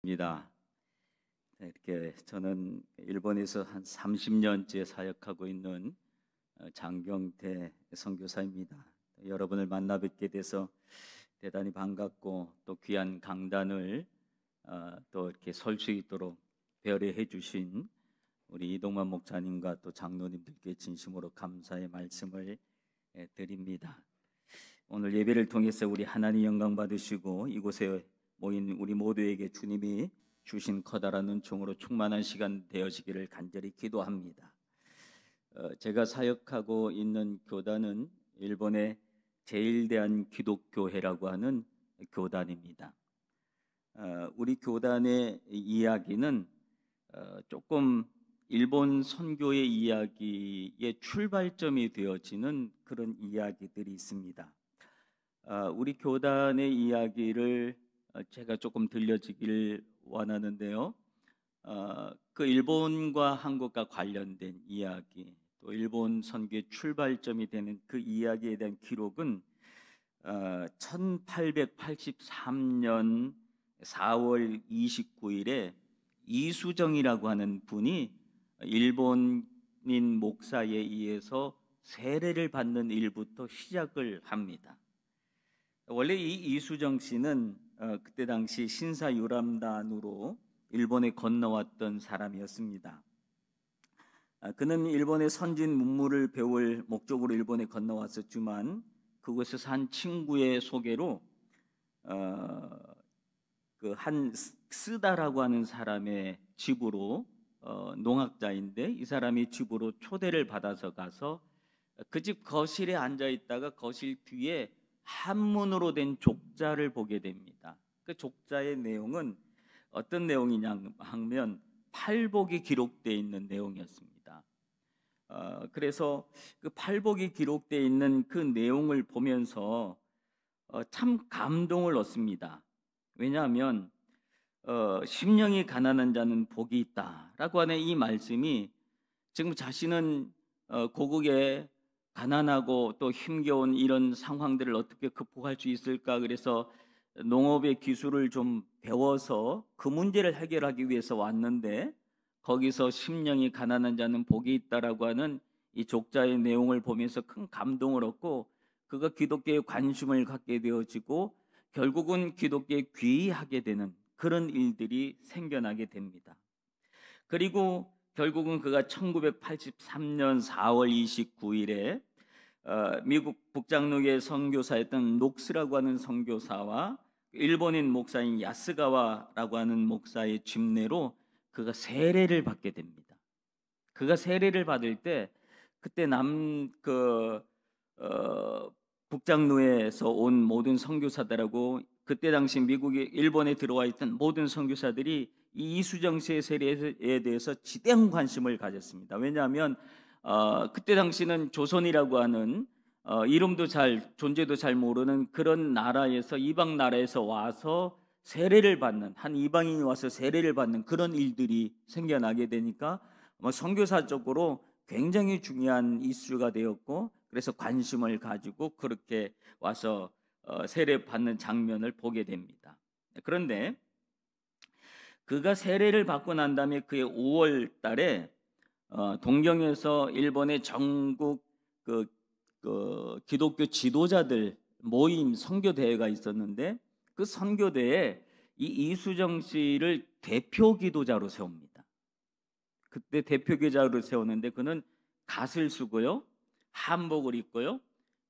입니다. 이렇게 저는 일본에서 한 30년째 사역하고 있는 장경태 선교사입니다. 여러분을 만나 뵙게 돼서 대단히 반갑고 또 귀한 강단을 또 이렇게 설 수 있도록 배려해 주신 우리 이동만 목사님과 또 장로님들께 진심으로 감사의 말씀을 드립니다. 오늘 예배를 통해서 우리 하나님 영광 받으시고 이곳에 모인 우리 모두에게 주님이 주신 커다란 은총으로 충만한 시간 되어지기를 간절히 기도합니다. 제가 사역하고 있는 교단은 일본의 제일대한기독교회라고 하는 교단입니다. 우리 교단의 이야기는 조금 일본 선교의 이야기의 출발점이 되어지는 그런 이야기들이 있습니다. 우리 교단의 이야기를 제가 조금 들려주길 원하는데요. 그 일본과 한국과 관련된 이야기, 또 일본 선교의 출발점이 되는 그 이야기에 대한 기록은 1883년 4월 29일에 이수정이라고 하는 분이 일본인 목사에 의해서 세례를 받는 일부터 시작을 합니다. 원래 이 이수정 씨는 그때 당시 신사유람단으로 일본에 건너왔던 사람이었습니다. 그는 일본의 선진 문물을 배울 목적으로 일본에 건너왔었지만 그곳에서 한 친구의 소개로 그 한 쓰다라고 하는 사람의 집으로 농학자인데 이 사람이 집으로 초대를 받아서 가서 그 집 거실에 앉아 있다가 거실 뒤에 한문으로 된 족자를 보게 됩니다. 그 족자의 내용은 어떤 내용이냐 하면 팔복이 기록되어 있는 내용이었습니다. 그래서 그 팔복이 기록되어 있는 그 내용을 보면서 참 감동을 얻습니다. 왜냐하면 심령이 가난한 자는 복이 있다라고 하는 이 말씀이 지금 자신은 고국에 가난하고 또 힘겨운 이런 상황들을 어떻게 극복할 수 있을까, 그래서 농업의 기술을 좀 배워서 그 문제를 해결하기 위해서 왔는데 거기서 심령이 가난한 자는 복이 있다라고 하는 이 족자의 내용을 보면서 큰 감동을 얻고 그가 기독교에 관심을 갖게 되어지고 결국은 기독교에 귀의하게 되는 그런 일들이 생겨나게 됩니다. 그리고 결국은 그가 1983년 4월 29일에 미국 북장로교의 선교사였던 녹스라고 하는 선교사와 일본인 목사인 야스가와라고 하는 목사의 집례로 그가 세례를 받게 됩니다. 그가 세례를 받을 때 그때 북장로에서 온 모든 선교사들하고 그때 당시 미국에 일본에 들어와 있던 모든 선교사들이 이 이수정 씨의 세례에 대해서 지대한 관심을 가졌습니다. 왜냐하면 그때 당시는 조선이라고 하는 이름도 존재도 잘 모르는 그런 나라에서, 이방 나라에서 와서 세례를 받는, 한 이방인이 와서 세례를 받는 그런 일들이 생겨나게 되니까 선교사적으로 굉장히 중요한 이슈가 되었고, 그래서 관심을 가지고 그렇게 와서 세례 받는 장면을 보게 됩니다. 그런데 그가 세례를 받고 난 다음에 그의 5월 달에 동경에서 일본의 전국 그 기독교 지도자들 모임 선교대회가 있었는데 그 선교대회에 이 이수정 씨를 대표 기도자로 세웁니다. 그때 대표 기도자로 세우는데 그는 갓을 쓰고요, 한복을 입고요,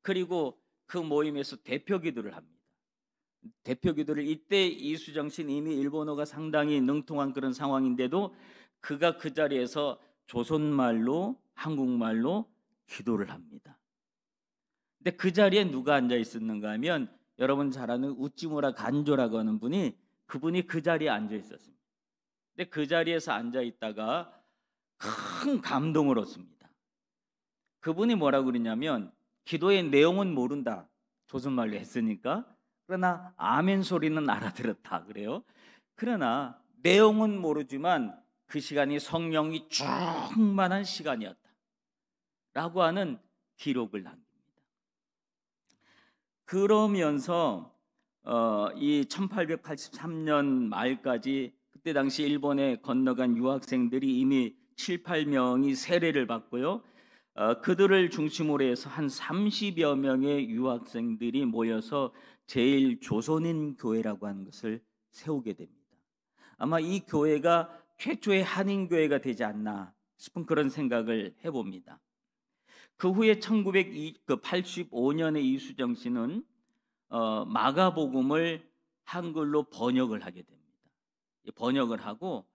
그리고 그 모임에서 대표 기도를 합니다. 대표 기도를, 이때 이수정 씨는 이미 일본어가 상당히 능통한 그런 상황인데도 그가 그 자리에서 조선말로 한국말로 기도를 합니다. 근데 그 자리에 누가 앉아 있었는가 하면 여러분 잘 아는 우찌무라 간조라고 하는 분이, 그분이 그 자리에 앉아 있었습니다. 근데 그 자리에서 앉아 있다가 큰 감동을 얻습니다. 그분이 뭐라고 그러냐면 기도의 내용은 모른다, 조선말로 했으니까. 그러나 아멘 소리는 알아들었다 그래요. 그러나 내용은 모르지만 그 시간이 성령이 충만한 시간이었다 라고 하는 기록을 남깁니다. 그러면서 이 1883년 말까지 그때 당시 일본에 건너간 유학생들이 이미 7, 8명이 세례를 받고요. 그들을 중심으로 해서 한 30여 명의 유학생들이 모여서 제일 조선인 교회라고 하는 것을 세우게 됩니다. 아마 이 교회가 최초의 한인 교회가 되지 않나 싶은 그런 생각을 해봅니다. 그 후에 1985년에 이수정 씨는 마가복음을 한글로 번역을 하게 됩니다. 번역을 하고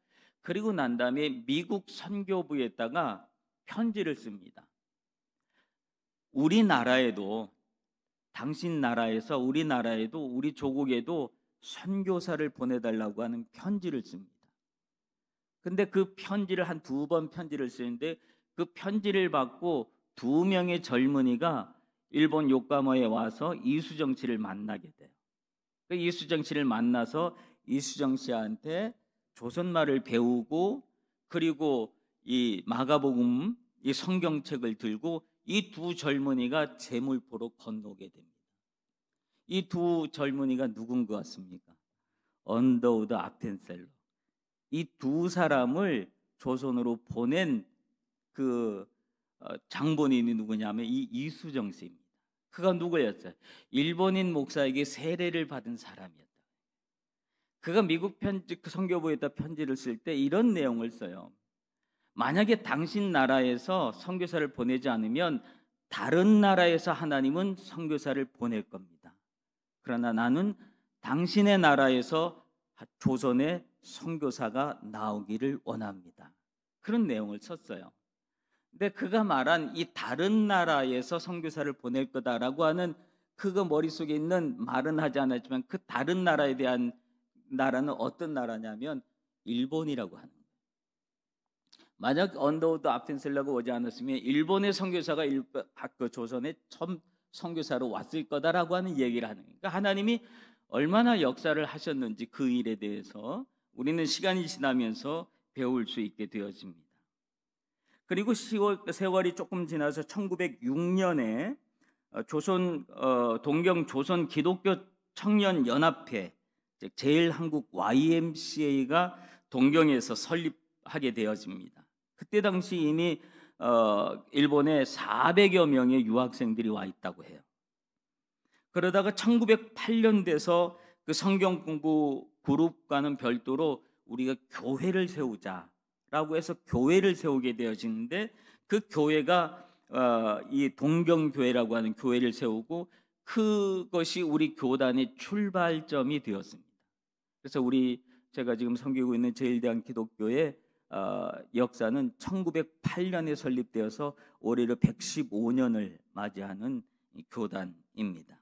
그리고 난 다음에 미국 선교부에다가 편지를 씁니다. 우리나라에도 당신 나라에서 우리나라에도 우리 조국에도 선교사를 보내달라고 하는 편지를 씁니다. 근데 그 편지를 한 2번 편지를 쓰는데 그 편지를 받고 2명의 젊은이가 일본 요코하마에 와서 이수정 씨를 만나게 돼요. 그 이수정 씨를 만나서 이수정 씨한테 조선말을 배우고 그리고 이 마가복음 이 성경책을 들고 이 2 젊은이가 제물포로 건너게 됩니다. 이 2 젊은이가 누군 것 같습니까? 언더우드 아펜셀러. 이 2 사람을 조선으로 보낸 그 장본인이 누구냐면 이 이수정 씨입니다. 그가 누구였어요? 일본인 목사에게 세례를 받은 사람이었다. 그가 미국 선교부에다 편지를 쓸 때 이런 내용을 써요. 만약에 당신 나라에서 선교사를 보내지 않으면 다른 나라에서 하나님은 선교사를 보낼 겁니다. 그러나 나는 당신의 나라에서 조선의 선교사가 나오기를 원합니다. 그런 내용을 썼어요. 근데 그가 말한 이 다른 나라에서 선교사를 보낼 거다라고 하는 그거 머릿속에 있는 말은 하지 않았지만 그 다른 나라에 대한 나라는 어떤 나라냐면 일본이라고 하는 거예요. 만약 언더우드 아펜셀러가 오지 않았으면 일본의 선교사가 조선의 처음 선교사로 왔을 거다라고 하는 얘기를 하는 거예요. 그러니까 하나님이 얼마나 역사를 하셨는지 그 일에 대해서 우리는 시간이 지나면서 배울 수 있게 되었습니다. 그리고 세월이 조금 지나서 1906년에 동경 조선 기독교 청년 연합회 제일한국 YMCA가 동경에서 설립하게 되어집니다. 그때 당시 이미 일본에 400여 명의 유학생들이 와 있다고 해요. 그러다가 1908년 돼서 그 성경 공부 그룹과는 별도로 우리가 교회를 세우자라고 해서 교회를 세우게 되어지는데 그 교회가 이 동경교회라고 하는 교회를 세우고 그것이 우리 교단의 출발점이 되었습니다. 그래서 제가 지금 섬기고 있는 제일대한 기독교의 역사는 1908년에 설립되어서 올해로 115년을 맞이하는 교단입니다.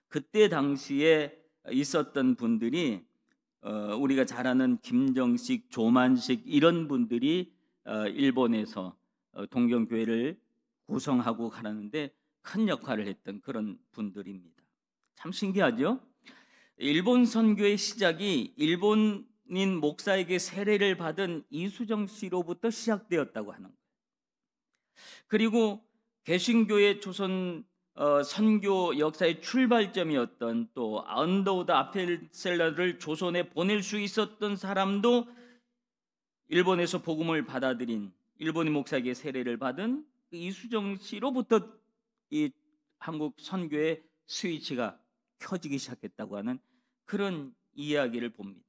그때 당시에 있었던 분들이 우리가 잘 아는 김정식, 조만식 이런 분들이 일본에서 동경교회를 구성하고 가는데 큰 역할을 했던 그런 분들입니다. 참 신기하죠? 일본 선교의 시작이 일본인 목사에게 세례를 받은 이수정 씨로부터 시작되었다고 하는 거예요. 그리고 개신교의 조선 선교 역사의 출발점이었던 또 언더우드 아펜셀러를 조선에 보낼 수 있었던 사람도 일본에서 복음을 받아들인 일본인 목사에게 세례를 받은 이수정 씨로부터 이 한국 선교의 스위치가 켜지기 시작했다고 하는 그런 이야기를 봅니다.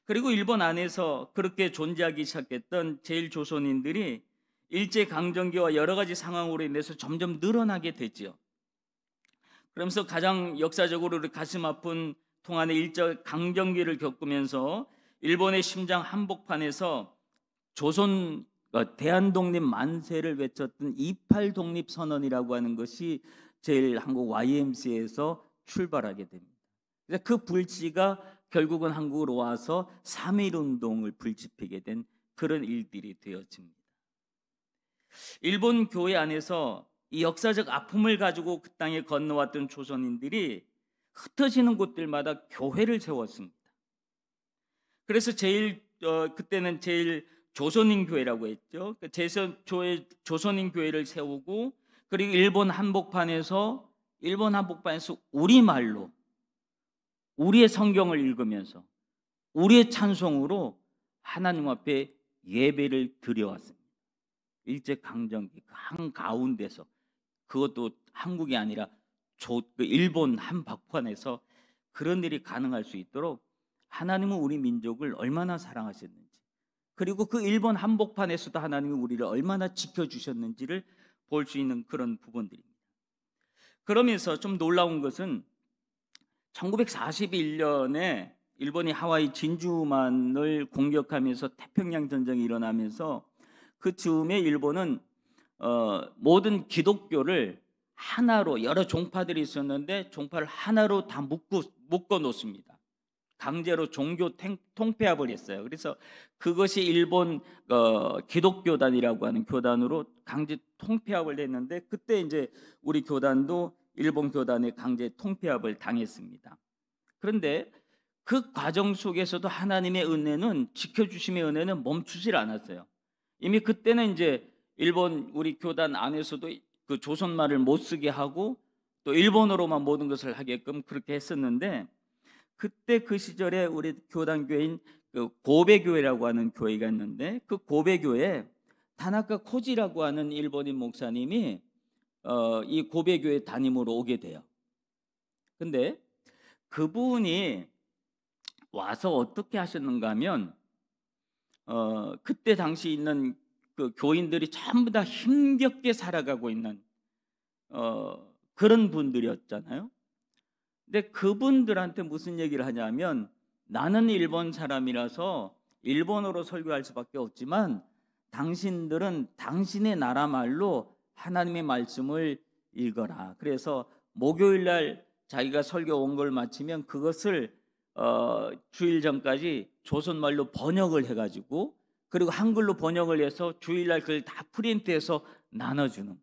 그리고 일본 안에서 그렇게 존재하기 시작했던 제일 조선인들이 일제강점기와 여러 가지 상황으로 인해서 점점 늘어나게 됐죠. 그러면서 가장 역사적으로 가슴 아픈 동안의 일제강점기를 겪으면서 일본의 심장 한복판에서 조선 대한독립 만세를 외쳤던 28 독립선언이라고 하는 것이 제일 한국 YMCA에서 출발하게 됩니다. 그래서 그 불씨가 결국은 한국으로 와서 3.1운동을 불지피게 된 그런 일들이 되어집니다. 일본 교회 안에서 이 역사적 아픔을 가지고 그 땅에 건너왔던 조선인들이 흩어지는 곳들마다 교회를 세웠습니다. 그래서 그때는 제일 조선인 교회라고 했죠. 조선인 교회를 세우고 그리고 일본 한복판에서 우리말로 우리의 성경을 읽으면서 우리의 찬송으로 하나님 앞에 예배를 드려왔습니다. 일제강점기 한가운데서, 그것도 한국이 아니라 일본 한복판에서 그런 일이 가능할 수 있도록 하나님은 우리 민족을 얼마나 사랑하셨는지, 그리고 그 일본 한복판에서도 하나님이 우리를 얼마나 지켜주셨는지를 볼 수 있는 그런 부분들입니다. 그러면서 좀 놀라운 것은 1941년에 일본이 하와이 진주만을 공격하면서 태평양 전쟁이 일어나면서 그 즈음에 일본은 모든 기독교를 여러 종파들이 있었는데 종파를 하나로 다 묶어 놓습니다. 강제로 종교 통폐합을 했어요. 그래서 그것이 일본 기독교단이라고 하는 교단으로 강제 통폐합을 했는데, 그때 이제 우리 교단도 일본 교단의 강제 통폐합을 당했습니다. 그런데 그 과정 속에서도 하나님의 은혜는, 지켜주심의 은혜는 멈추질 않았어요. 이미 그때는 이제 일본 우리 교단 안에서도 그 조선말을 못 쓰게 하고 또 일본어로만 모든 것을 하게끔 그렇게 했었는데, 그때 그 시절에 우리 교단 교회인 그 고베교회라고 하는 교회가 있는데, 그 고베교회 다나카 코지라고 하는 일본인 목사님이 이 고베교회 담임으로 오게 돼요. 근데 그분이 와서 어떻게 하셨는가 하면 그때 당시 있는 그 교인들이 전부 다 힘겹게 살아가고 있는 그런 분들이었잖아요. 근데 그분들한테 무슨 얘기를 하냐면, 나는 일본 사람이라서 일본어로 설교할 수밖에 없지만 당신들은 당신의 나라 말로 하나님의 말씀을 읽어라. 그래서 목요일 날 자기가 설교 온 걸 마치면 그것을 주일 전까지 조선말로 번역을 해가지고, 그리고 한글로 번역을 해서 주일날 그걸 다 프린트해서 나눠주는 거예요.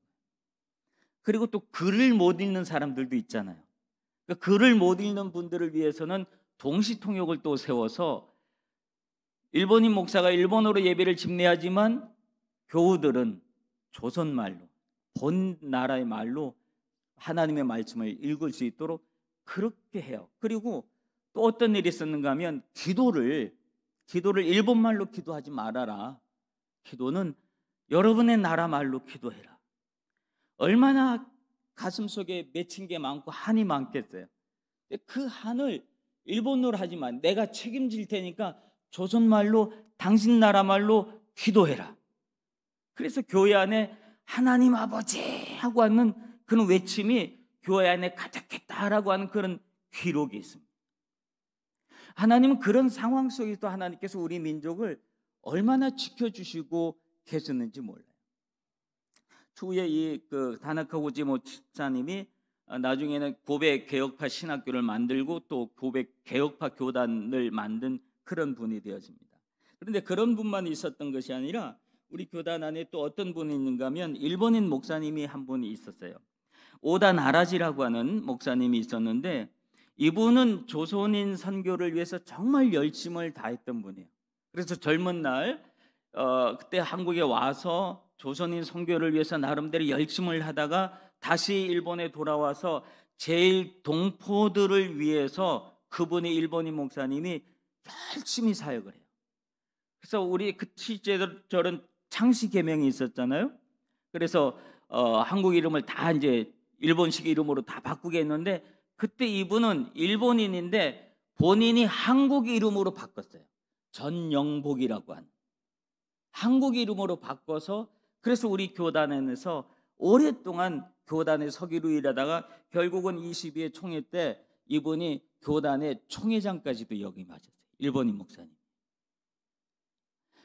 그리고 또 글을 못 읽는 사람들도 있잖아요. 그러니까 글을 못 읽는 분들을 위해서는 동시통역을 또 세워서 일본인 목사가 일본어로 예배를 집례하지만 교우들은 조선말로, 본 나라의 말로 하나님의 말씀을 읽을 수 있도록 그렇게 해요. 그리고 또 어떤 일이 있었는가 하면 기도를 일본말로 기도하지 말아라. 기도는 여러분의 나라 말로 기도해라. 얼마나 가슴속에 맺힌 게 많고 한이 많겠어요. 그 한을 일본어로 하지만 내가 책임질 테니까 조선말로, 당신 나라 말로 기도해라. 그래서 교회 안에 하나님 아버지 하고 하는 그런 외침이 교회 안에 가득했다라고 하는 그런 기록이 있습니다. 하나님은 그런 상황 속에서 하나님께서 우리 민족을 얼마나 지켜주시고 계셨는지 몰라요. 추후에 그 다나카 호지 목사님이 나중에는 고베 개혁파 신학교를 만들고 또 고베 개혁파 교단을 만든 그런 분이 되었습니다. 그런데 그런 분만 있었던 것이 아니라 우리 교단 안에 또 어떤 분이 있는가 하면 일본인 목사님이 한 분이 있었어요. 오다 나라지라고 하는 목사님이 있었는데, 이분은 조선인 선교를 위해서 정말 열심을 다했던 분이에요. 그래서 젊은 날 그때 한국에 와서 조선인 선교를 위해서 나름대로 열심을 하다가 다시 일본에 돌아와서 제일 동포들을 위해서 그분이 일본인 목사님이 열심히 사역을 해요. 그래서 우리 그 시절은 창씨 계명이 있었잖아요. 그래서 한국 이름을 다 이제 일본식 이름으로 다 바꾸게 했는데, 그때 이분은 일본인인데 본인이 한국 이름으로 바꿨어요. 전영복이라고 하는 한국 이름으로 바꿔서, 그래서 우리 교단에서 오랫동안 교단에 서기로 일하다가 결국은 22회 총회 때 이분이 교단의 총회장까지도 역임하셨어요. 일본인 목사님.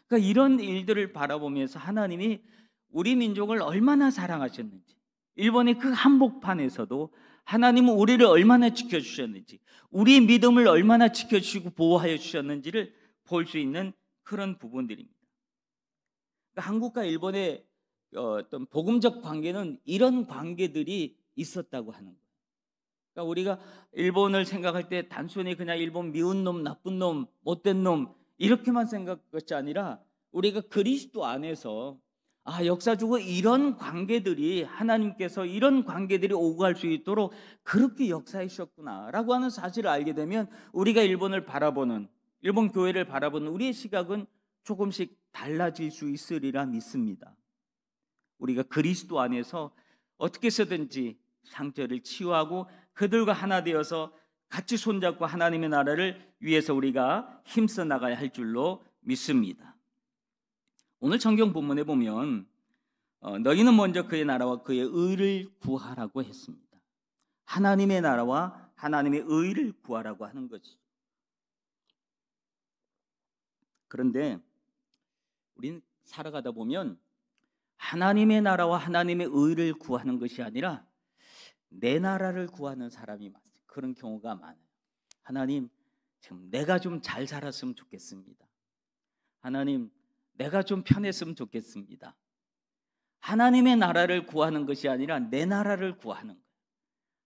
그러니까 이런 일들을 바라보면서 하나님이 우리 민족을 얼마나 사랑하셨는지, 일본의 그 한복판에서도 하나님은 우리를 얼마나 지켜주셨는지, 우리의 믿음을 얼마나 지켜주시고 보호하여 주셨는지를 볼 수 있는 그런 부분들입니다. 그러니까 한국과 일본의 어떤 복음적 관계는 이런 관계들이 있었다고 하는 거예요. 그러니까 우리가 일본을 생각할 때 단순히 그냥 일본 미운 놈, 나쁜 놈, 못된 놈 이렇게만 생각할 것이 아니라, 우리가 그리스도 안에서 역사적으로 이런 관계들이, 하나님께서 이런 관계들이 오고 갈 수 있도록 그렇게 역사해 주셨구나라고 하는 사실을 알게 되면 우리가 일본을 바라보는 일본 교회를 바라보는 우리의 시각은 조금씩 달라질 수 있으리라 믿습니다. 우리가 그리스도 안에서 어떻게 해서든지 상처를 치유하고 그들과 하나 되어서 같이 손잡고 하나님의 나라를 위해서 우리가 힘써 나가야 할 줄로 믿습니다. 오늘 성경 본문에 보면 너희는 먼저 그의 나라와 그의 의를 구하라고 했습니다. 하나님의 나라와 하나님의 의를 구하라고 하는 거지. 그런데 우리는 살아가다 보면 하나님의 나라와 하나님의 의를 구하는 것이 아니라 내 나라를 구하는 사람이 많아요. 그런 경우가 많아요. 하나님, 지금 내가 좀 잘 살았으면 좋겠습니다. 하나님, 내가 좀 편했으면 좋겠습니다. 하나님의 나라를 구하는 것이 아니라 내 나라를 구하는 거예요.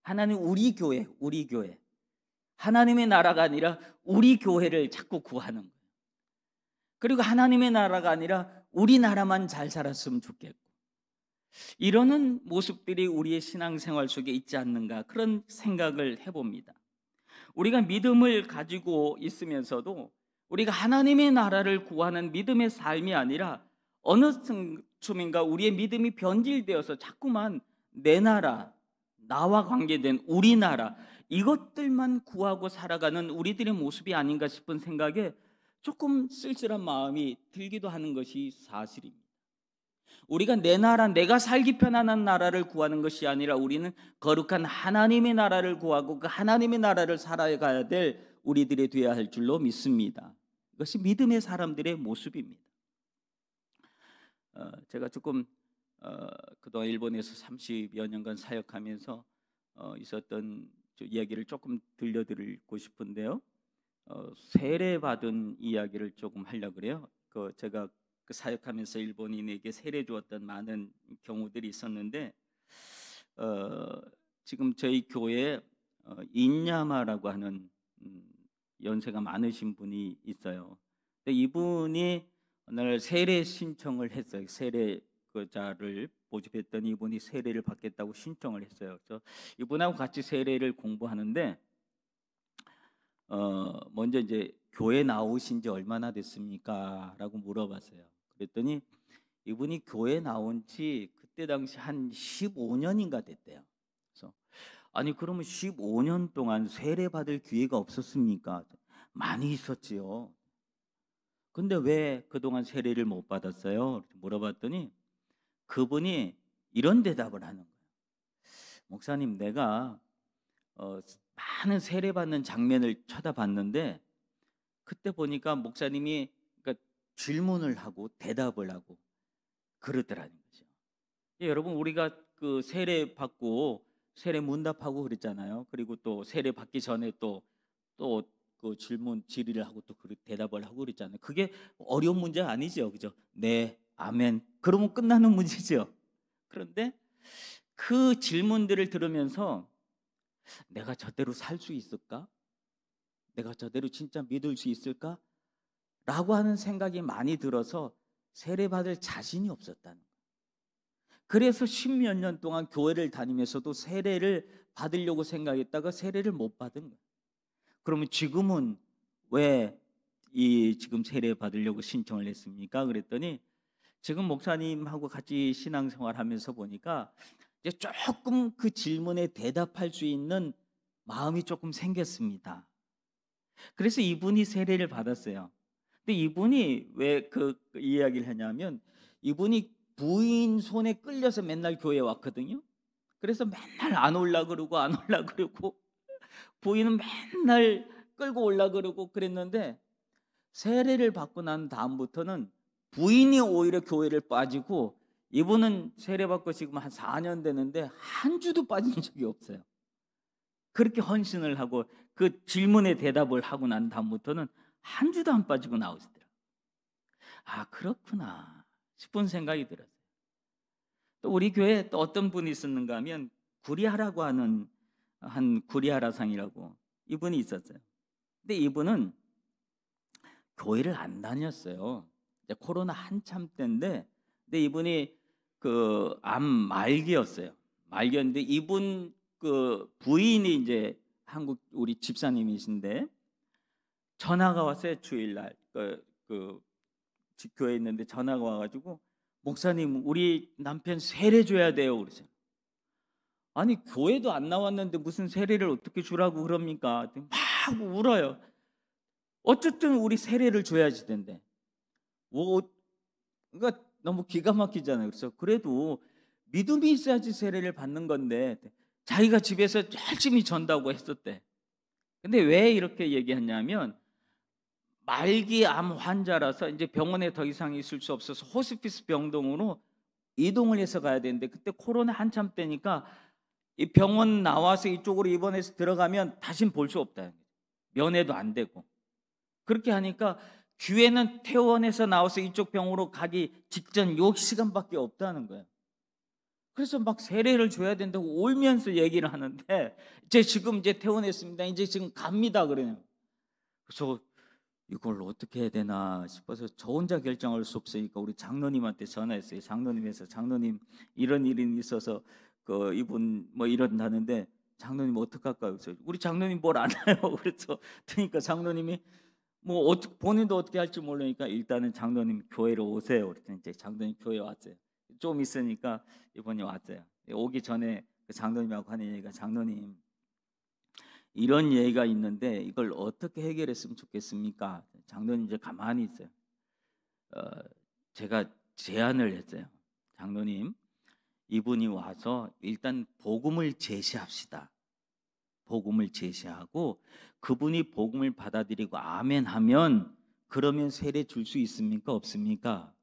하나님, 우리 교회. 하나님의 나라가 아니라 우리 교회를 자꾸 구하는 거예요. 그리고 하나님의 나라가 아니라 우리 나라만 잘 살았으면 좋겠고, 이러는 모습들이 우리의 신앙생활 속에 있지 않는가, 그런 생각을 해봅니다. 우리가 믿음을 가지고 있으면서도 우리가 하나님의 나라를 구하는 믿음의 삶이 아니라 어느 쯤인가 우리의 믿음이 변질되어서 자꾸만 내 나라, 나와 관계된 우리 나라, 이것들만 구하고 살아가는 우리들의 모습이 아닌가 싶은 생각에 조금 쓸쓸한 마음이 들기도 하는 것이 사실입니다. 우리가 내 나라, 내가 살기 편안한 나라를 구하는 것이 아니라 우리는 거룩한 하나님의 나라를 구하고 그 하나님의 나라를 살아가야 될 우리들이 되어야 할 줄로 믿습니다. 이것이 믿음의 사람들의 모습입니다. 제가 조금 그동안 일본에서 30여 년간 사역하면서 있었던 이야기를 조금 들려드리고 싶은데요. 세례받은 이야기를 조금 하려고 그래요. 제가 사역하면서 일본인에게 세례 주었던 많은 경우들이 있었는데, 지금 저희 교회에 인야마라고 하는 연세가 많으신 분이 있어요. 근데 이분이 오늘 세례 신청을 했어요. 세례자를 모집했더니 이분이 세례를 받겠다고 신청을 했어요. 그래서 이분하고 같이 세례를 공부하는데, 먼저 이제 교회 나오신 지 얼마나 됐습니까? 라고 물어봤어요. 그랬더니 이분이 교회 나온 지 그때 당시 한 15년인가 됐대요. 그래서 아니, 그러면 15년 동안 세례 받을 기회가 없었습니까? 많이 있었지요. 근데 왜 그동안 세례를 못 받았어요? 물어봤더니 그분이 이런 대답을 하는 거예요. 목사님, 내가 많은 세례 받는 장면을 쳐다봤는데 그때 보니까 목사님이 그러니까 질문을 하고 대답을 하고 그러더라는 거죠. 여러분, 우리가 그 세례 받고 세례 문답하고 그랬잖아요. 그리고 또 세례 받기 전에 또 그 질문 질의를 하고 또 대답을 하고 그랬잖아요. 그게 어려운 문제가 아니죠, 그죠? 네, 아멘. 그러면 끝나는 문제죠. 그런데 그 질문들을 들으면서 내가 저대로 살 수 있을까? 내가 저대로 진짜 믿을 수 있을까? 라고 하는 생각이 많이 들어서 세례받을 자신이 없었다는 거예요. 그래서 10몇 년 동안 교회를 다니면서도 세례를 받으려고 생각했다가 세례를 못 받은 거예요. 그러면 지금은 왜 지금 세례 받으려고 신청을 했습니까? 그랬더니 지금 목사님하고 같이 신앙생활하면서 보니까 이제 조금 그 질문에 대답할 수 있는 마음이 조금 생겼습니다. 그래서 이분이 세례를 받았어요. 근데 이분이 왜 그 이야기를 하냐면 이분이 부인 손에 끌려서 맨날 교회에 왔거든요. 그래서 맨날 안 올라 그러고 부인은 맨날 끌고 올라 그러고 그랬는데 세례를 받고 난 다음부터는 부인이 오히려 교회를 빠지고 이분은 세례받고 지금 한 4년 되는데 한 주도 빠진 적이 없어요. 그렇게 헌신을 하고 그 질문에 대답을 하고 난 다음부터는 한 주도 안 빠지고 나오시더라고요. 아, 그렇구나 싶은 생각이 들었어요. 또 우리 교회에 또 어떤 분이 있었는가 하면 구리하라고 하는 한 구리하라상이라고 이분이 있었어요. 근데 이분은 교회를 안 다녔어요. 이제 코로나 한참 때인데, 근데 이분이 그 암 말기였어요. 말기였는데 이분 그 부인이 이제 한국 우리 집사님이신데 전화가 왔어요. 주일날 교회에 있는데 전화가 와가지고 목사님 우리 남편 세례 줘야 돼요. 그러세요. 아니 교회도 안 나왔는데 무슨 세례를 어떻게 주라고 그럽니까? 막 울어요. 어쨌든 우리 세례를 줘야지 된대. 그러니까 너무 기가 막히잖아요. 그래서 그래도 믿음이 있어야지 세례를 받는 건데 자기가 집에서 열심히 전다고 했었대. 근데 왜 이렇게 얘기했냐면 말기 암 환자라서 이제 병원에 더 이상 있을 수 없어서 호스피스 병동으로 이동을 해서 가야 되는데 그때 코로나 한참 때니까 이 병원 나와서 이쪽으로 입원해서 들어가면 다신 볼 수 없다. 면회도 안 되고. 그렇게 하니까 기회는 퇴원해서 나와서 이쪽 병으로 가기 직전 요 시간밖에 없다는 거예요. 그래서 막 세례를 줘야 된다고 울면서 얘기를 하는데 이제 지금 이제 퇴원했습니다. 이제 지금 갑니다 그래요. 그래서 이걸 어떻게 해야 되나 싶어서 저 혼자 결정할 수 없으니까 우리 장로님한테 전화했어요. 장로님 이런 일이 있어서 그 이분 뭐 이런다는데 장로님 어떡할까요? 그래서 우리 장로님 뭘 아나요? 그래서 그러니까 장로님이 뭐 본인도 어떻게 할지 모르니까 일단은 장로님 교회로 오세요. 그랬더니 이제 장로님 교회 왔어요. 좀 있으니까 이분이 왔어요. 오기 전에 그 장로님하고 하는 얘기가 장로님 이런 얘기가 있는데 이걸 어떻게 해결했으면 좋겠습니까? 장로님 이제 가만히 있어요. 제가 제안을 했어요. 장로님 이분이 와서 일단 복음을 제시합시다. 복음을 제시하고 그분이 복음을 받아들이고 아멘 하면 그러면 세례 줄 수 있습니까? 없습니까?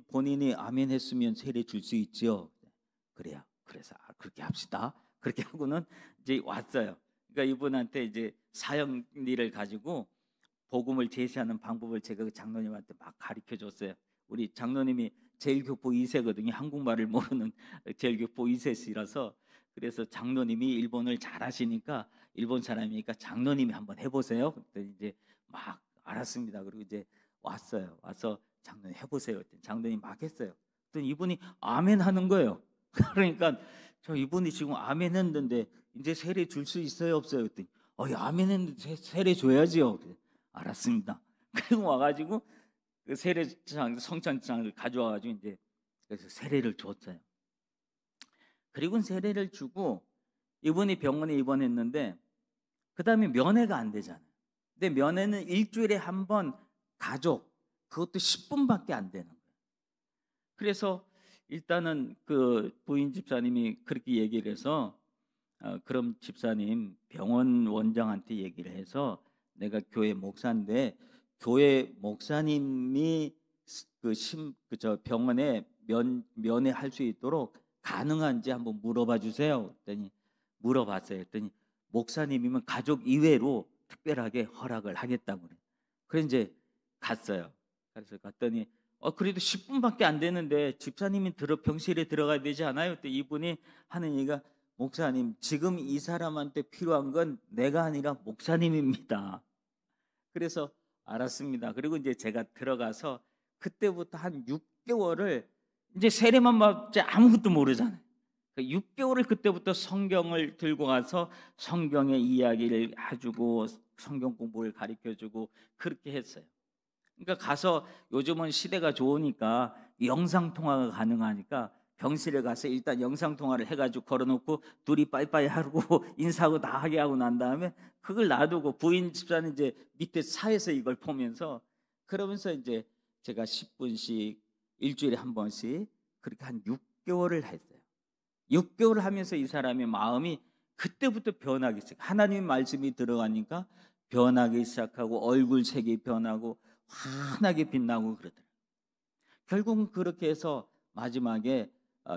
본인이 아멘 했으면 세례 줄 수 있죠. 그래요. 그래서 그렇게 합시다. 그렇게 하고는 이제 왔어요. 그러니까 이분한테 이제 사형리를 가지고 복음을 제시하는 방법을 제가 그 장로님한테 막 가르쳐 줬어요. 우리 장로님이 제일교포 2세거든요. 한국말을 모르는 제일교포 2세시라서 그래서 장로님이 일본을 잘하시니까 일본 사람이니까 장로님이 한번 해보세요. 그때 이제 막 알았습니다. 그리고 이제 왔어요. 와서 장로님 해보세요. 장로님 막 했어요. 그랬더니 이분이 아멘 하는 거예요. 그러니까 저 이분이 지금 아멘 했는데 이제 세례 줄 수 있어요 없어요? 그랬더니 아멘 했는데 세례 줘야지요. 알았습니다. 그리고 와가지고 그 세례장 성찬장을 가져와가지고 이제 그래서 세례를 줬어요. 그리고 세례를 주고 이분이 병원에 입원했는데 그 다음에 면회가 안 되잖아요. 근데 면회는 일주일에 한 번 가족 그것도 10분밖에 안 되는 거예요. 그래서 일단은 그 부인 집사님이 그렇게 얘기를 해서 그럼 집사님 병원 원장한테 얘기를 해서 내가 교회 목사인데 교회 목사님이 저 병원에 면회할 수 있도록 가능한지 한번 물어봐 주세요. 그랬더니 물어봤어요. 그랬더니 목사님이면 가족 이외로 특별하게 허락을 하겠다고 그래요. 그래서 이제 갔어요. 그래서 갔더니 그래도 10분밖에 안 되는데 집사님이 병실에 들어가야 되지 않아요? 그때 이분이 하는 얘기가 목사님 지금 이 사람한테 필요한 건 내가 아니라 목사님입니다. 그래서 알았습니다. 그리고 이제 제가 들어가서 그때부터 한 6개월을 이제 세례만 받지 아무것도 모르잖아요. 6개월을 그때부터 성경을 들고 가서 성경의 이야기를 해주고 성경 공부를 가르쳐주고 그렇게 했어요. 그러니까 가서 요즘은 시대가 좋으니까 영상통화가 가능하니까 병실에 가서 일단 영상통화를 해가지고 걸어놓고 둘이 빠이빠이 하고 인사하고 다 하게 하고 난 다음에 그걸 놔두고 부인 집사는 이제 밑에 차에서 이걸 보면서 그러면서 이제 제가 10분씩 일주일에 한 번씩 그렇게 한 6개월을 했어요. 6개월을 하면서 이 사람의 마음이 그때부터 변하기 시작. 하나님의 말씀이 들어가니까 변하기 시작하고 얼굴색이 변하고 환하게 빛나고 그러더라고요. 결국은 그렇게 해서 마지막에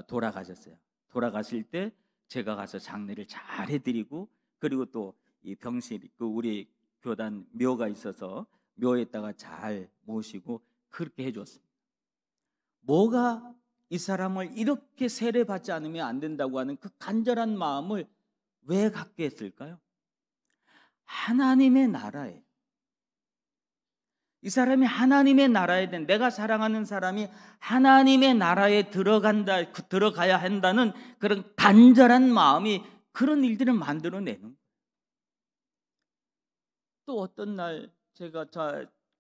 돌아가셨어요. 돌아가실 때 제가 가서 장례를 잘 해드리고 그리고 또 이 병실 우리 교단 묘가 있어서 묘에다가 잘 모시고 그렇게 해줬습니다. 뭐가 이 사람을 이렇게 세례받지 않으면 안 된다고 하는 그 간절한 마음을 왜 갖게 했을까요? 하나님의 나라예요. 이 사람이 하나님의 나라에 된 내가 사랑하는 사람이 하나님의 나라에 들어가야 한다는 그런 간절한 마음이 그런 일들을 만들어내는 거예요. 또 어떤 날 제가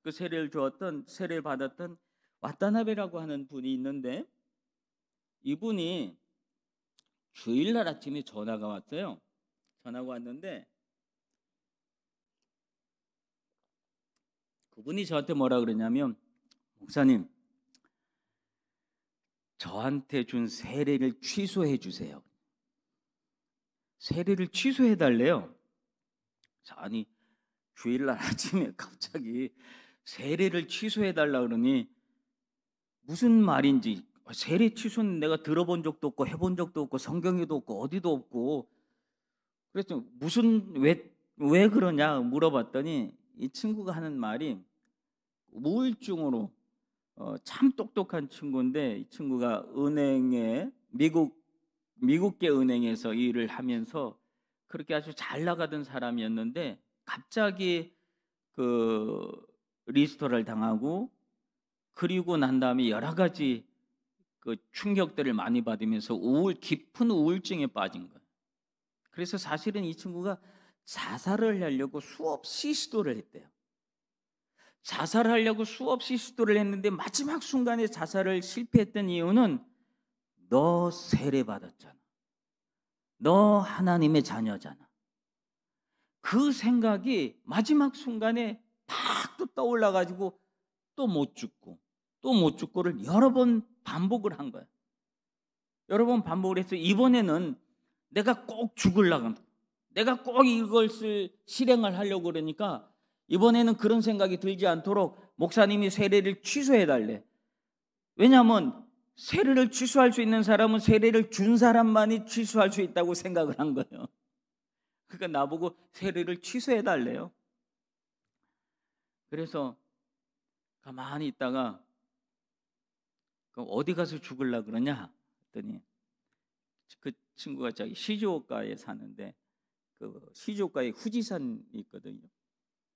그 세례를 받았던 와타나베라고 하는 분이 있는데, 이분이 주일날 아침에 전화가 왔어요. 전화가 왔는데 그분이 저한테 뭐라 그러냐면, 목사님, 저한테 준 세례를 취소해 주세요. 세례를 취소해 달래요. 아니, 주일날 아침에 갑자기 세례를 취소해 달라 그러니 무슨 말인지, 세례 취소는 내가 들어본 적도 없고 해본 적도 없고 성경에도 없고 어디도 없고, 그래서 무슨 왜 그러냐 물어봤더니 이 친구가 하는 말이, 우울증으로 참 똑똑한 친구인데, 이 친구가 은행에 미국계 은행에서 일을 하면서 그렇게 아주 잘 나가던 사람이었는데, 갑자기 그 리스토라를 당하고, 그리고 난 다음에 여러 가지 그 충격들을 많이 받으면서 깊은 우울증에 빠진 거예요. 그래서 사실은 이 친구가 자살을 하려고 수없이 시도를 했대요. 자살을 하려고 수없이 시도를 했는데 마지막 순간에 자살을 실패했던 이유는, 너 세례 받았잖아, 너 하나님의 자녀잖아, 그 생각이 마지막 순간에 팍 또 떠올라 가지고 또 못 죽고 또 못 죽고를 여러 번 반복을 한 거야. 여러 번 반복을 해서 이번에는 내가 꼭 죽으려고, 내가 꼭 이것을 실행을 하려고 그러니까 이번에는 그런 생각이 들지 않도록 목사님이 세례를 취소해 달래. 왜냐하면 세례를 취소할 수 있는 사람은 세례를 준 사람만이 취소할 수 있다고 생각을 한 거예요. 그러니까 나보고 세례를 취소해 달래요. 그래서 가만히 있다가, 그럼 어디 가서 죽으려고 그러냐 했더니, 그 친구가 저기 시즈오카에 사는데 그 시즈오카에 후지산이 있거든요.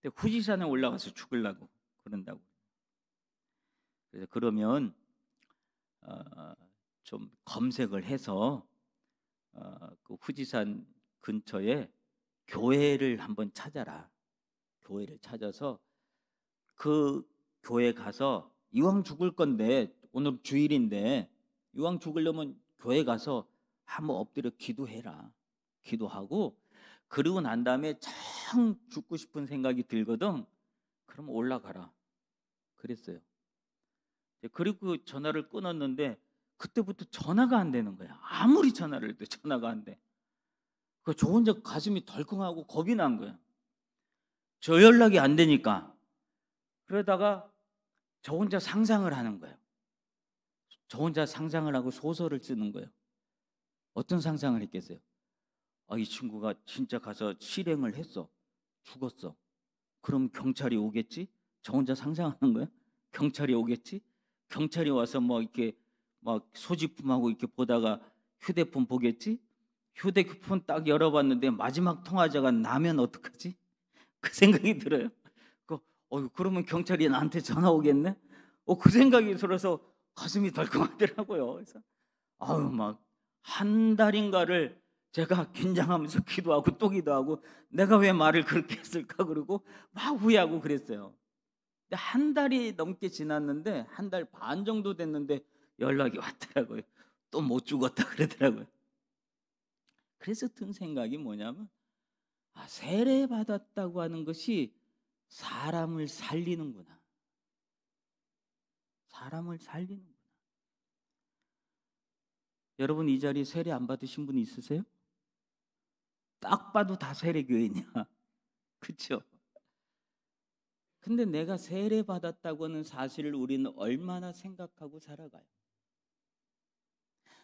근데 후지산에 올라가서 죽으려고 그런다고. 그래서 그러면 좀 검색을 해서 그 후지산 근처에 교회를 한번 찾아라. 교회를 찾아서 그 교회 가서, 이왕 죽을 건데 오늘 주일인데 이왕 죽으려면 교회 가서 한번 엎드려 기도해라. 기도하고 그러고 난 다음에 참 죽고 싶은 생각이 들거든. 그럼 올라가라. 그랬어요. 그리고 전화를 끊었는데 그때부터 전화가 안 되는 거야. 아무리 전화를 해도 전화가 안 돼. 저 혼자 가슴이 덜컹하고 겁이 난 거야. 저 연락이 안 되니까. 그러다가 저 혼자 상상을 하는 거예요. 저 혼자 상상을 하고 소설을 쓰는 거예요. 어떤 상상을 했겠어요? 이 친구가 진짜 가서 실행을 했어. 죽었어. 그럼 경찰이 오겠지? 저 혼자 상상하는 거예요. 경찰이 오겠지? 경찰이 와서 뭐 이렇게 막 소지품하고 이렇게 보다가 휴대폰 보겠지? 휴대폰 딱 열어봤는데 마지막 통화자가 나면 어떡하지? 그 생각이 들어요. 그러면 경찰이 나한테 전화 오겠네? 그 생각이 들어서 가슴이 덜컹하더라고요. 그래서 막 한 달인가를 제가 긴장하면서 기도하고 또 기도하고, 내가 왜 말을 그렇게 했을까 그러고 막 후회하고 그랬어요. 근데 한 달이 넘게 지났는데, 한 달 반 정도 됐는데 연락이 왔더라고요. 또 못 죽었다 그러더라고요. 그래서 든 생각이 뭐냐면, 세례 받았다고 하는 것이 사람을 살리는구나. 사람을 살리는구나. 여러분, 이 자리에 세례 안 받으신 분 있으세요? 딱 봐도 다 세례교인이야. 그렇죠? 근데 내가 세례 받았다고 하는 사실을 우리는 얼마나 생각하고 살아가요?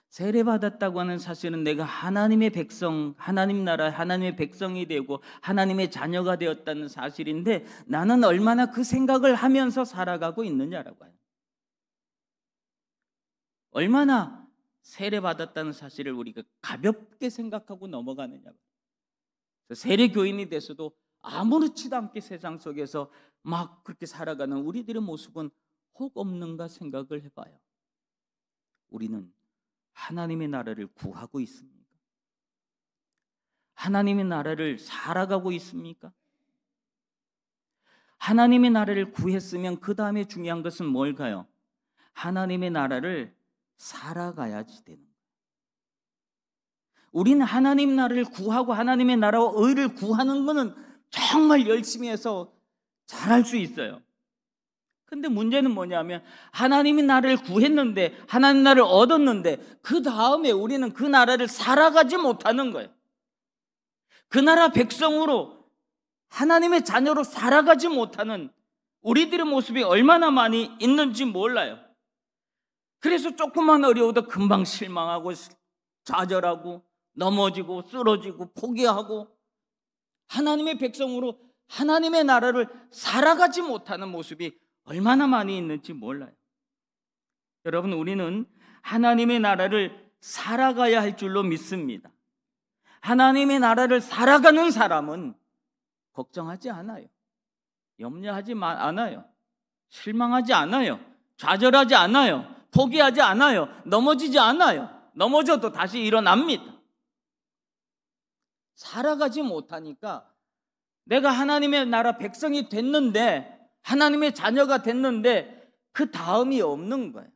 세례 받았다고 하는 사실은 내가 하나님의 백성, 하나님 나라 하나님의 백성이 되고 하나님의 자녀가 되었다는 사실인데, 나는 얼마나 그 생각을 하면서 살아가고 있느냐라고 해요. 얼마나 세례 받았다는 사실을 우리가 가볍게 생각하고 넘어가느냐. 세례 교인이 돼서도 아무렇지도 않게 세상 속에서 막 그렇게 살아가는 우리들의 모습은 혹 없는가 생각을 해봐요. 우리는 하나님의 나라를 구하고 있습니까? 하나님의 나라를 살아가고 있습니까? 하나님의 나라를 구했으면 그 다음에 중요한 것은 뭘까요? 하나님의 나라를 살아가야지 되는 거예요. 우리는 하나님 나라를 구하고 하나님의 나라와 의를 구하는 것은 정말 열심히 해서 잘할 수 있어요. 근데 문제는 뭐냐면 하나님이 나를 구했는데 하나님 나라를 얻었는데 그 다음에 우리는 그 나라를 살아가지 못하는 거예요. 그 나라 백성으로 하나님의 자녀로 살아가지 못하는 우리들의 모습이 얼마나 많이 있는지 몰라요. 그래서 조금만 어려워도 금방 실망하고 좌절하고 넘어지고 쓰러지고 포기하고 하나님의 백성으로 하나님의 나라를 살아가지 못하는 모습이 얼마나 많이 있는지 몰라요. 여러분, 우리는 하나님의 나라를 살아가야 할 줄로 믿습니다. 하나님의 나라를 살아가는 사람은 걱정하지 않아요. 염려하지 않아요. 실망하지 않아요. 좌절하지 않아요. 포기하지 않아요. 넘어지지 않아요. 넘어져도 다시 일어납니다. 살아가지 못하니까 내가 하나님의 나라 백성이 됐는데, 하나님의 자녀가 됐는데 그 다음이 없는 거예요.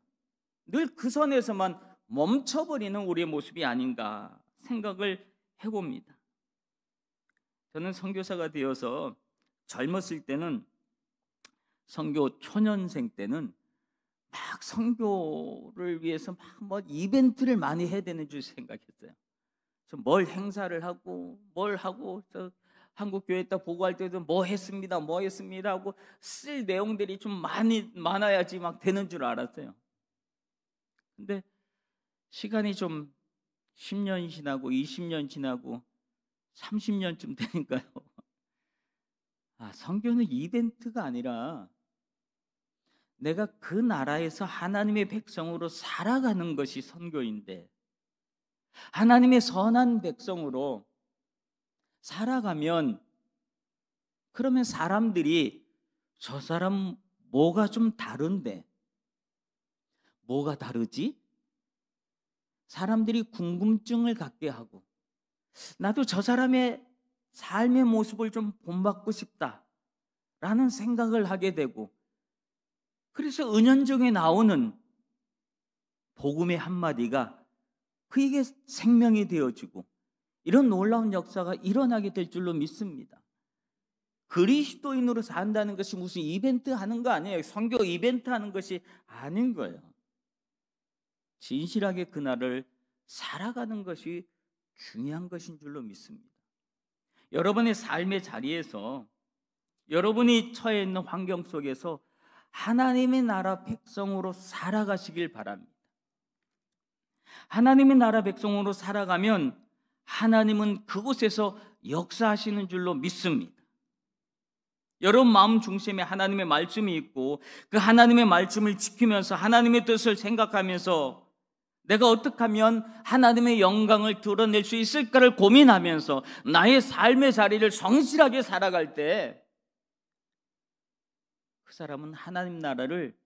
늘 그 선에서만 멈춰버리는 우리의 모습이 아닌가 생각을 해봅니다. 저는 선교사가 되어서 젊었을 때는, 선교 초년생 때는 막 선교를 위해서 막 뭐 이벤트를 많이 해야 되는 줄 생각했어요. 그래서 뭘 행사를 하고 뭘 하고, 저 한국 교회 딱 보고할 때도 뭐 했습니다 하고 쓸 내용들이 좀 많아야지 막 되는 줄 알았어요. 근데 시간이 좀 10년 지나고 20년 지나고 30년쯤 되니까요, 선교는 이벤트가 아니라 내가 그 나라에서 하나님의 백성으로 살아가는 것이 선교인데, 하나님의 선한 백성으로 살아가면 그러면 사람들이 저 사람 뭐가 좀 다른데, 뭐가 다르지? 사람들이 궁금증을 갖게 하고, 나도 저 사람의 삶의 모습을 좀 본받고 싶다라는 생각을 하게 되고, 그래서 은연중에 나오는 복음의 한마디가 그에게 생명이 되어지고, 이런 놀라운 역사가 일어나게 될 줄로 믿습니다. 그리스도인으로 산다는 것이 무슨 이벤트 하는 거 아니에요. 선교 이벤트 하는 것이 아닌 거예요. 진실하게 그날을 살아가는 것이 중요한 것인 줄로 믿습니다. 여러분의 삶의 자리에서, 여러분이 처해 있는 환경 속에서 하나님의 나라 백성으로 살아가시길 바랍니다. 하나님의 나라 백성으로 살아가면 하나님은 그곳에서 역사하시는 줄로 믿습니다. 여러분 마음 중심에 하나님의 말씀이 있고, 그 하나님의 말씀을 지키면서 하나님의 뜻을 생각하면서 내가 어떻게 하면 하나님의 영광을 드러낼 수 있을까를 고민하면서 나의 삶의 자리를 성실하게 살아갈 때, 그 사람은 하나님 나라를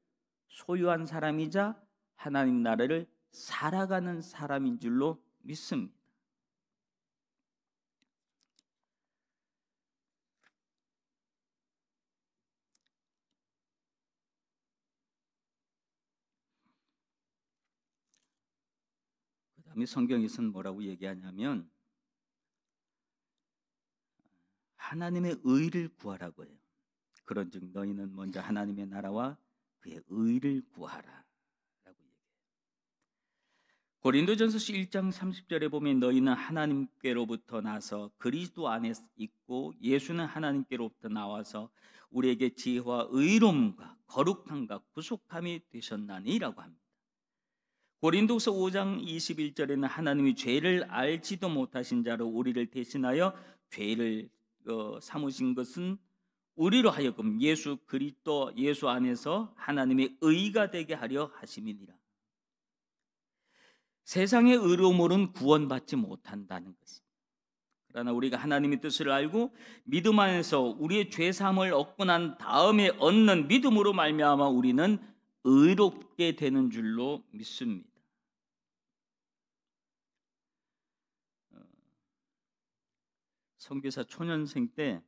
소유한 사람이자 하나님 나라를 살아가는 사람인 줄로 믿습니다. 그 다음에 성경에서는 뭐라고 얘기하냐면 하나님의 의를 구하라고 해요. 그런즉 너희는 먼저 하나님의 나라와 그의 의를 구하라 라고 얘기해요. 고린도전서 1장 30절에 보면 너희는 하나님께로부터 나서 그리스도 안에 있고 예수는 하나님께로부터 나와서 우리에게 지혜와 의로움과 거룩함과 구속함이 되셨나니 라고 합니다. 고린도서 5장 21절에는 하나님이 죄를 알지도 못하신 자로 우리를 대신하여 죄를 삼으신 것은 우리로 하여금 예수 그리스도 예수 안에서 하나님의 의가 되게 하려 하심이니라. 세상의 의로움으로는 구원받지 못한다는 것입니다. 그러나 우리가 하나님의 뜻을 알고 믿음 안에서 우리의 죄 사함을 얻고 난 다음에 얻는 믿음으로 말미암아 우리는 의롭게 되는 줄로 믿습니다. 선교사 초년생 때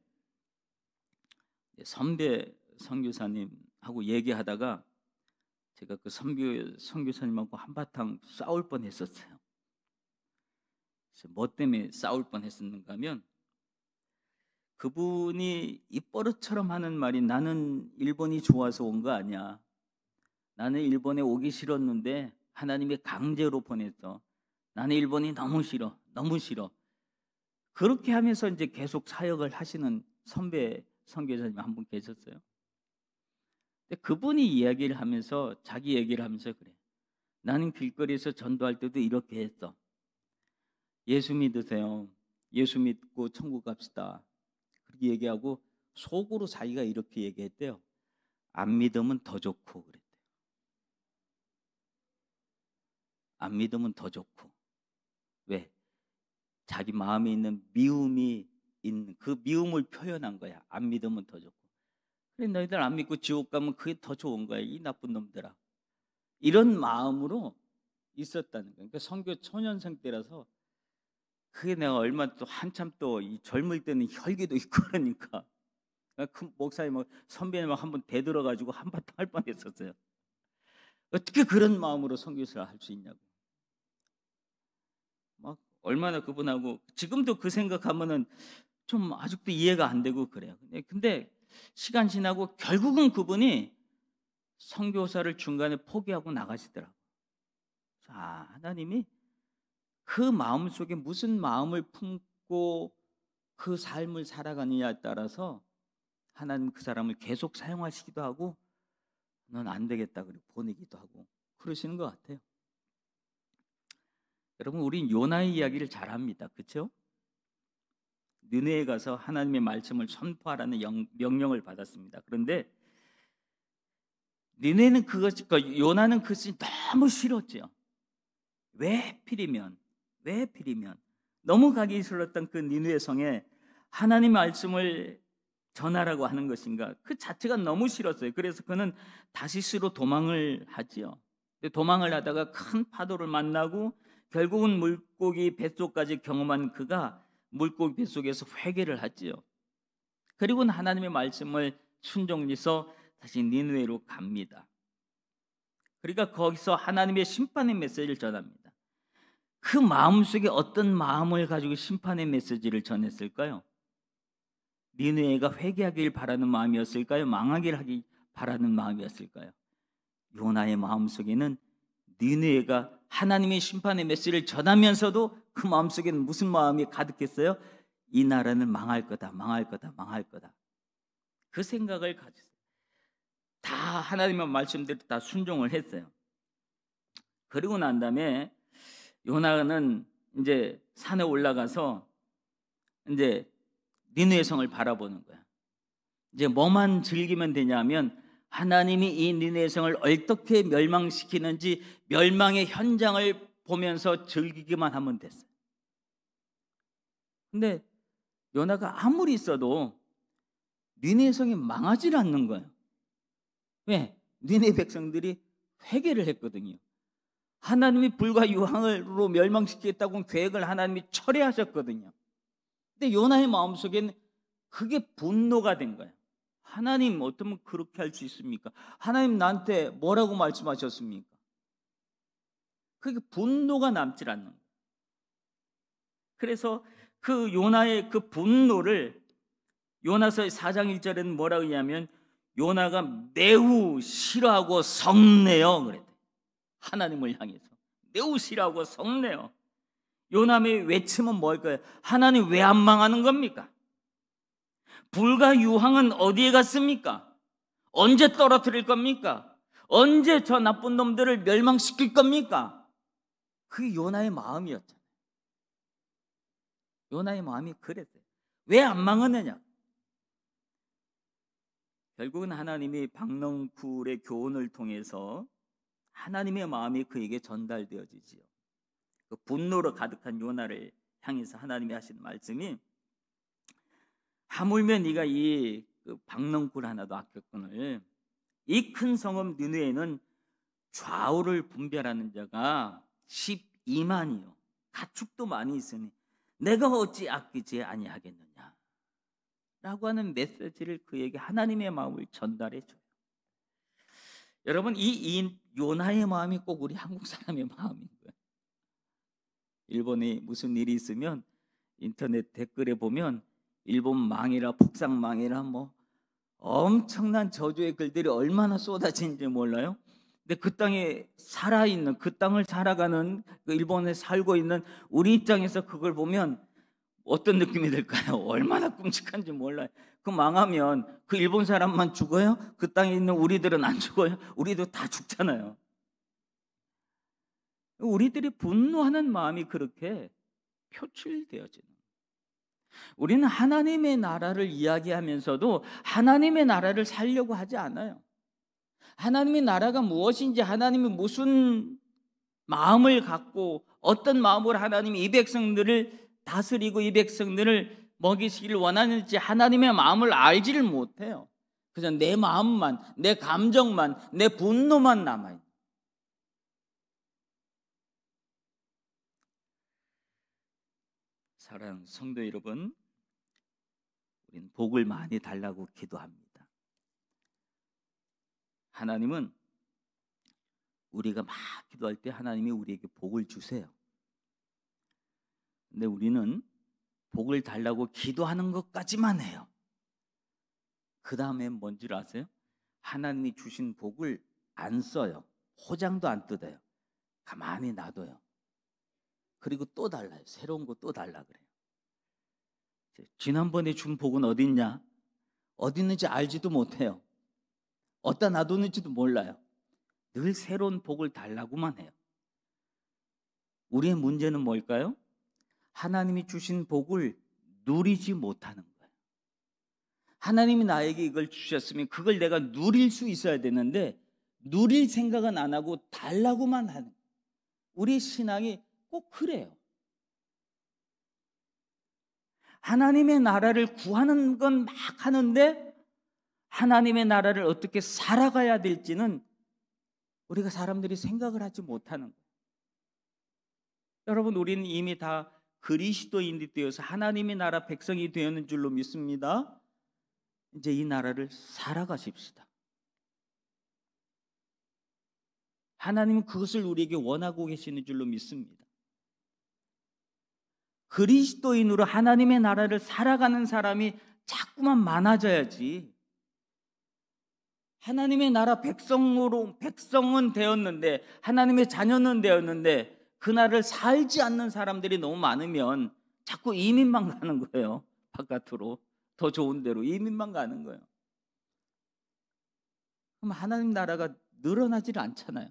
선배 선교사님하고 얘기하다가 제가 그 선교사님하고 한바탕 싸울 뻔했었어요. 뭐 때문에 싸울 뻔했었는가 하면 그분이 입버릇처럼 하는 말이 나는 일본이 좋아서 온 거 아니야. 나는 일본에 오기 싫었는데 하나님이 강제로 보냈어. 나는 일본이 너무 싫어. 너무 싫어. 그렇게 하면서 이제 계속 사역을 하시는 선배 선교사님 한 분 계셨어요. 근데 그분이 이야기를 하면서 자기 얘기를 하면서 그래. 나는 길거리에서 전도할 때도 이렇게 했어. 예수 믿으세요. 예수 믿고 천국 갑시다. 그렇게 얘기하고 속으로 자기가 이렇게 얘기했대요. 안 믿으면 더 좋고 그랬대요. 안 믿으면 더 좋고. 왜? 자기 마음에 있는 미움이 있는 그 미움을 표현한 거야. 안 믿으면 더 좋고. 그래 너희들 안 믿고 지옥 가면 그게 더 좋은 거야. 이 나쁜 놈들아. 이런 마음으로 있었다는 거야. 그러니까 선교 초년생 때라서 그게 내가 얼마 또 한참 또 이 젊을 때는 혈기도 있고 그러니까 그 목사님 선배님 한번 대들어가지고 한바탕 할 뻔했었어요. 어떻게 그런 마음으로 선교사를 할 수 있냐고. 막 얼마나 그분하고 지금도 그 생각하면은 좀 아직도 이해가 안 되고 그래요. 근데 시간 지나고 결국은 그분이 선교사를 중간에 포기하고 나가시더라고. 자, 하나님이 그 마음 속에 무슨 마음을 품고 그 삶을 살아가느냐에 따라서 하나님 그 사람을 계속 사용하시기도 하고 넌 안 되겠다 그리고 보내기도 하고 그러시는 것 같아요. 여러분 우린 요나의 이야기를 잘 압니다. 그렇죠? 느네에 가서 하나님의 말씀을 선포하라는 명령을 받았습니다. 그런데 느네는 요나는 그것이 너무 싫었죠. 왜 필이면 너무 가기 싫었던 그 니느웨 성에 하나님의 말씀을 전하라고 하는 것인가 그 자체가 너무 싫었어요. 그래서 그는 다시스로 도망을 하지요. 도망을 하다가 큰 파도를 만나고 결국은 물고기 뱃속까지 경험한 그가 물고기 뱃속에서 회개를 하지요. 그리고는 하나님의 말씀을 순종해서 다시 니느웨로 갑니다. 그러니까 거기서 하나님의 심판의 메시지를 전합니다. 그 마음속에 어떤 마음을 가지고 심판의 메시지를 전했을까요? 니느웨가 회개하길 바라는 마음이었을까요? 망하길 하길 바라는 마음이었을까요? 요나의 마음속에는 니느웨가 하나님의 심판의 메시지를 전하면서도 그 마음속에는 무슨 마음이 가득했어요? 이 나라는 망할 거다, 망할 거다, 망할 거다. 그 생각을 가졌어요. 다 하나님의 말씀대로 다 순종을 했어요. 그리고 난 다음에 요나는 이제 산에 올라가서 이제 니느웨 성을 바라보는 거야. 이제 뭐만 즐기면 되냐면 하나님이 이 니느웨 성을 어떻게 멸망시키는지 멸망의 현장을 보면서 즐기기만 하면 됐어요. 근데 요나가 아무리 있어도 니느웨 성이 망하질 않는 거예요. 왜? 니느웨 백성들이 회개를 했거든요. 하나님이 불과 유황으로 멸망시키겠다고 계획을 하나님이 철회하셨거든요. 근데 요나의 마음속에는 그게 분노가 된 거예요. 하나님 어쩌면 그렇게 할 수 있습니까? 하나님 나한테 뭐라고 말씀하셨습니까? 그게 분노가 남질 않는 거예요. 그래서 그 요나의 그 분노를 요나서 4장 1절에는 뭐라고 하냐면 요나가 매우 싫어하고 성내어 그랬대요. 하나님을 향해서 매우 싫어하고 성내어. 요나의 외침은 뭘까요? 하나님 왜 안 망하는 겁니까? 불과 유황은 어디에 갔습니까? 언제 떨어뜨릴 겁니까? 언제 저 나쁜 놈들을 멸망시킬 겁니까? 그게 요나의 마음이었잖아요. 요나의 마음이 그랬어요. 왜 안 망하느냐? 결국은 하나님이 박넝쿨의 교훈을 통해서 하나님의 마음이 그에게 전달되어지지요. 그 분노로 가득한 요나를 향해서 하나님이 하시는 말씀이 하물며 네가 이 박넝쿨 하나도 아꼈거늘 이 큰 성읍 니느웨는 좌우를 분별하는 자가 12만이요 가축도 많이 있으니 내가 어찌 아끼지 아니하겠느냐. 라고 하는 메시지를 그에게 하나님의 마음을 전달해 줘요. 여러분, 이 요나의 마음이 꼭 우리 한국 사람의 마음인 거예요. 일본에 무슨 일이 있으면 인터넷 댓글에 보면 일본 망해라, 북상 망해라, 뭐 엄청난 저주의 글들이 얼마나 쏟아지는지 몰라요. 근데 그 땅에 살아있는, 그 땅을 살아가는, 그 일본에 살고 있는 우리 입장에서 그걸 보면 어떤 느낌이 들까요? 얼마나 끔찍한지 몰라요. 그 망하면 그 일본 사람만 죽어요? 그 땅에 있는 우리들은 안 죽어요? 우리도 다 죽잖아요. 우리들이 분노하는 마음이 그렇게 표출되어지는. 우리는 하나님의 나라를 이야기하면서도 하나님의 나라를 살려고 하지 않아요. 하나님의 나라가 무엇인지, 하나님이 무슨 마음을 갖고 어떤 마음으로 하나님이 이 백성들을 다스리고 이 백성들을 먹이시기를 원하는지 하나님의 마음을 알지를 못해요. 그냥 내 마음만, 내 감정만, 내 분노만 남아있는. 사랑하는 성도 여러분, 우리는 복을 많이 달라고 기도합니다. 하나님은 우리가 막 기도할 때 하나님이 우리에게 복을 주세요. 근데 우리는 복을 달라고 기도하는 것까지만 해요. 그 다음에 뭔지 아세요? 하나님이 주신 복을 안 써요. 포장도 안 뜯어요. 가만히 놔둬요. 그리고 또 달라요. 새로운 거 또 달라 그래요. 지난번에 준 복은 어디 있냐? 어디 있는지 알지도 못해요. 어디다 놔뒀는지도 몰라요. 늘 새로운 복을 달라고만 해요. 우리의 문제는 뭘까요? 하나님이 주신 복을 누리지 못하는 거예요. 하나님이 나에게 이걸 주셨으면 그걸 내가 누릴 수 있어야 되는데 누릴 생각은 안 하고 달라고만 하는 거예요. 우리 신앙이 꼭 그래요. 하나님의 나라를 구하는 건 막 하는데 하나님의 나라를 어떻게 살아가야 될지는 우리가 사람들이 생각을 하지 못하는 거예요. 여러분, 우리는 이미 다 그리스도인이 되어서 하나님의 나라 백성이 되었는 줄로 믿습니다. 이제 이 나라를 살아가십시다. 하나님은 그것을 우리에게 원하고 계시는 줄로 믿습니다. 그리스도인으로 하나님의 나라를 살아가는 사람이 자꾸만 많아져야지. 하나님의 나라 백성은 되었는데, 하나님의 자녀는 되었는데 그 나라를 살지 않는 사람들이 너무 많으면 자꾸 이민만 가는 거예요. 바깥으로 더 좋은 데로 이민만 가는 거예요. 그럼 하나님 나라가 늘어나질 않잖아요.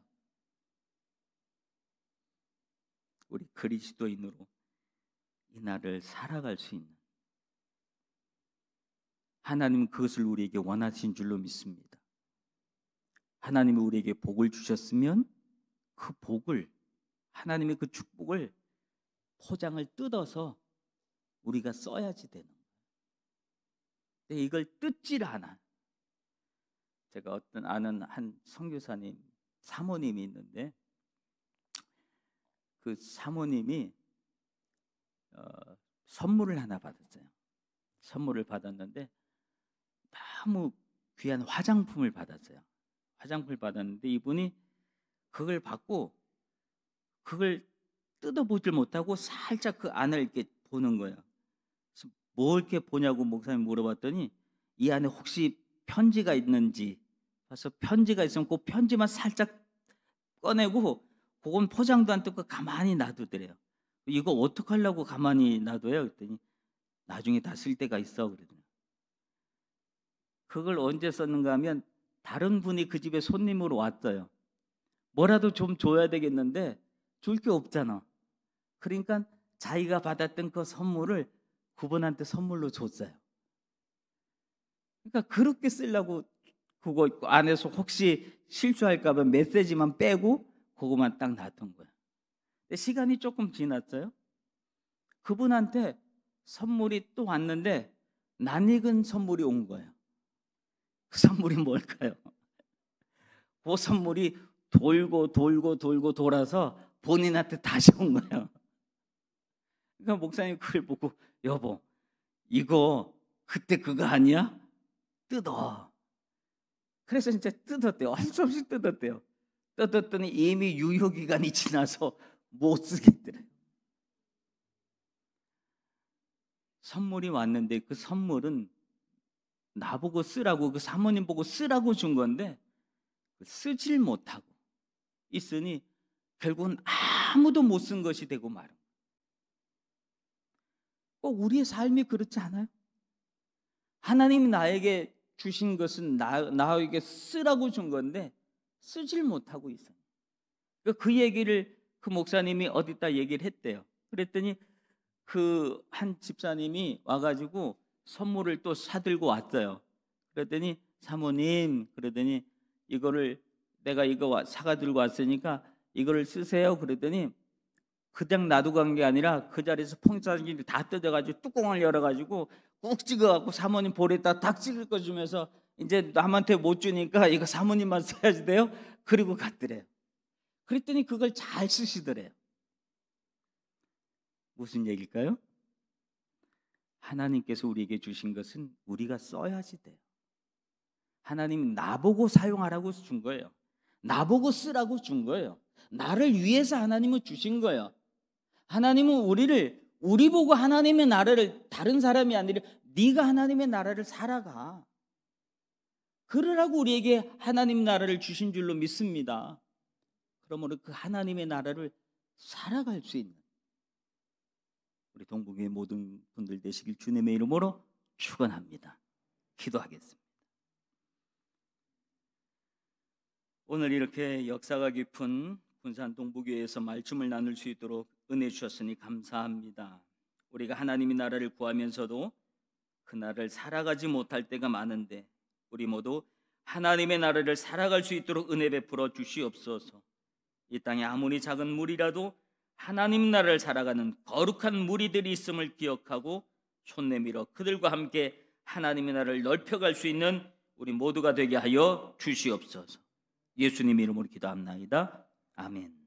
우리 그리스도인으로 이 나라를 살아갈 수 있는 하나님은 그것을 우리에게 원하신 줄로 믿습니다. 하나님이 우리에게 복을 주셨으면 그 복을, 하나님의 그 축복을 포장을 뜯어서 우리가 써야지 되는 거예요. 근데 이걸 뜯질 않아요. 제가 어떤 아는 한 선교사님 사모님이 있는데 그 사모님이 선물을 하나 받았어요. 선물을 받았는데 너무 귀한 화장품을 받았어요. 화장품을 받았는데 이분이 그걸 받고 그걸 뜯어보질 못하고 살짝 그 안을 이렇게 보는 거예요. 그래서 뭘 이렇게 보냐고 목사님 물어봤더니 이 안에 혹시 편지가 있는지 봐서 편지가 있으면 그 편지만 살짝 꺼내고 그건 포장도 안 뜯고 가만히 놔두더래요. 이거 어떡하려고 가만히 놔둬요? 그랬더니 나중에 다 쓸 때가 있어 그러더라고요. 그걸 언제 썼는가 하면 다른 분이 그 집에 손님으로 왔어요. 뭐라도 좀 줘야 되겠는데 줄 게 없잖아. 그러니까 자기가 받았던 그 선물을 그분한테 선물로 줬어요. 그러니까 그렇게 쓰려고 그거 안에서 혹시 실수할까 봐 메시지만 빼고 그거만 딱 놔둔 거예요. 근데 시간이 조금 지났어요. 그분한테 선물이 또 왔는데 낯익은 선물이 온 거예요. 그 선물이 뭘까요? 그 선물이 돌고 돌아서 본인한테 다시 온 거예요. 그러니까 목사님 그걸 보고 여보 이거 그때 그거 아니야? 뜯어. 그래서 진짜 뜯었대요. 할 수 없이 뜯었대요. 뜯었더니 이미 유효기간이 지나서 못 쓰겠더래요. 선물이 왔는데 그 선물은 나보고 쓰라고, 그 사모님 보고 쓰라고 준 건데 쓰질 못하고 있으니 결국은 아무도 못 쓴 것이 되고 말은. 꼭 우리의 삶이 그렇지 않아요? 하나님이 나에게 주신 것은 나에게 쓰라고 준 건데 쓰질 못하고 있어요. 그 얘기를 그 목사님이 어디다 얘기를 했대요. 그랬더니 그 한 집사님이 와가지고 선물을 또 사들고 왔어요. 그랬더니 사모님, 그러더니 이거를 내가 이거 사가 들고 왔으니까 이거를 쓰세요. 그랬더니 그냥 놔두고 간 게 아니라 그 자리에서 퐁사지를 다 뜯어가지고 뚜껑을 열어가지고 꾹 찍어갖고 사모님 볼에다 딱 찍을 거 주면서 이제 남한테 못 주니까 이거 사모님만 써야지 돼요. 그리고 갔더래요. 그랬더니 그걸 잘 쓰시더래요. 무슨 얘기일까요? 하나님께서 우리에게 주신 것은 우리가 써야지 돼요. 하나님이 나보고 사용하라고 준 거예요. 나보고 쓰라고 준 거예요. 나를 위해서 하나님은 주신 거예요. 하나님은 우리 보고 하나님의 나라를, 다른 사람이 아니라 네가 하나님의 나라를 살아가. 그러라고 우리에게 하나님 나라를 주신 줄로 믿습니다. 그러므로 그 하나님의 나라를 살아갈 수 있는 우리 동북의 모든 분들 되시길 주님의 이름으로 축원합니다. 기도하겠습니다. 오늘 이렇게 역사가 깊은 군산 동북교회에서 말씀을 나눌 수 있도록 은혜 주셨으니 감사합니다. 우리가 하나님의 나라를 구하면서도 그 나라를 살아가지 못할 때가 많은데 우리 모두 하나님의 나라를 살아갈 수 있도록 은혜 베풀어 주시옵소서. 이 땅에 아무리 작은 무리라도 하나님 나라를 살아가는 거룩한 무리들이 있음을 기억하고 손 내밀어 그들과 함께 하나님의 나라를 넓혀갈 수 있는 우리 모두가 되게 하여 주시옵소서. 예수님 이름으로 기도합나이다. 아멘.